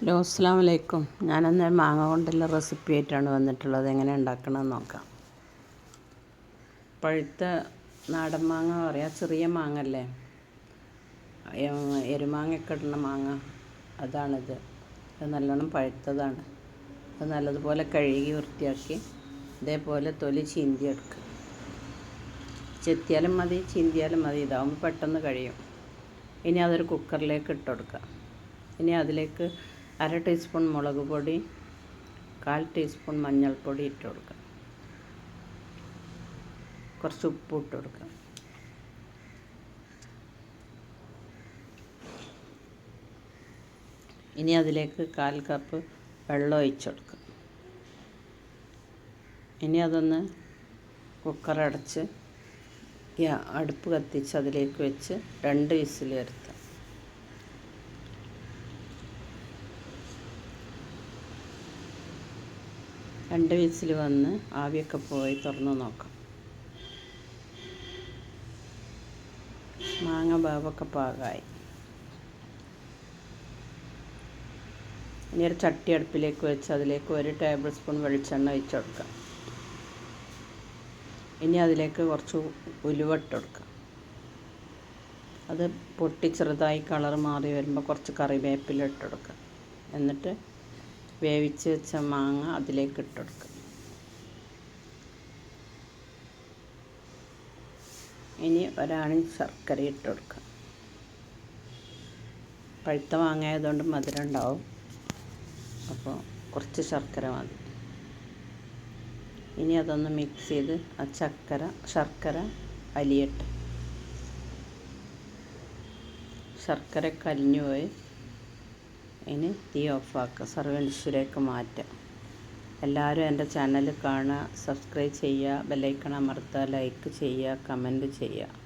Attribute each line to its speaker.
Speaker 1: Hello അസ്സലാമു അലൈക്കും. ഞാനെന്നാൽ മാങ്ങ കൊണ്ടുള്ള റെസിപ്പി ആയിട്ടാണ് വന്നിട്ടുള്ളത്. എങ്ങനെ ഉണ്ടാക്കണമെന്ന് നോക്കാം. പഴുത്ത നാടൻ മാങ്ങ പറയാം, ചെറിയ മാങ്ങ അല്ലേ, എരുമാങ്ങയൊക്കെ ഇടുന്ന മാങ്ങ, അതാണിത്. അത് നല്ലോണം പഴുത്തതാണ്. അത് നല്ലതുപോലെ കഴുകി വൃത്തിയാക്കി ഇതേപോലെ തൊലി ചീന്തിയെടുക്കുക. ചെത്തിയാലും മതി, ചീന്തിയാലും മതി. ഇതാവുമ്പോൾ പെട്ടെന്ന് കഴിയും. ഇനി അതൊരു കുക്കറിലേക്ക് ഇട്ട് കൊടുക്കുക. ഇനി അതിലേക്ക് 1/2 ടീസ്പൂൺ മുളക് പൊടി, 1/4 ടീസ്പൂൺ മഞ്ഞൾപ്പൊടി ഇട്ട് കൊടുക്കുക. കുറച്ച് ഉപ്പ് ഇട്ട് കൊടുക്കുക. ഇനി അതിലേക്ക് 1/4 കപ്പ് വെള്ളം ഒഴിച്ച് കൊടുക്കുക. ഇനി അതൊന്ന് കുക്കറടച്ച് അടുപ്പ് കത്തിച്ച് അതിലേക്ക് വെച്ച് 2 വിസിൽ വരുത്തുക. 2 വിസിൽ വന്ന് ആവിയൊക്കെ പോയി തുറന്ന് നോക്കാം. മാങ്ങ വേവൊക്കെ പാകമായി. ഇനി ഒരു ചട്ടി അടുപ്പിലേക്ക് വെച്ച് അതിലേക്ക് 1 ടേബിൾ സ്പൂൺ വെളിച്ചെണ്ണ ഒഴിച്ച് കൊടുക്കാം. ഇനി അതിലേക്ക് കുറച്ച് ഉലുവ ഇട്ട് കൊടുക്കാം. അത് പൊട്ടി ചെറുതായി കളർ മാറി വരുമ്പോൾ കുറച്ച് കറിവേപ്പില ഇട്ട് കൊടുക്കുക. എന്നിട്ട് വേവിച്ച് വെച്ച മാങ്ങ അതിലേക്ക് ഇട്ട് കൊടുക്കുക. ഇനി ഒരാണി ശർക്കര ഇട്ട് കൊടുക്കുക. പഴുത്ത മാങ്ങ ആയതുകൊണ്ട് മധുരം ഉണ്ടാവും, അപ്പോൾ കുറച്ച് ശർക്കര മതി. ഇനി അതൊന്ന് മിക്സ് ചെയ്ത് ആ ശർക്കര അലിയട്ടെ. ശർക്കര കലിഞ്ഞു പോയി. ഇനി തീ ഓഫാക്കുക, സർവിങ് ഡിഷിലേക്ക് മാറ്റാം. എല്ലാവരും എൻ്റെ ചാനൽ കാണുക, സബ്സ്ക്രൈബ് ചെയ്യുക, ബെല്ലൈക്കൺ അമർത്തുക, ലൈക്ക് ചെയ്യുക, കമൻറ്റ് ചെയ്യുക.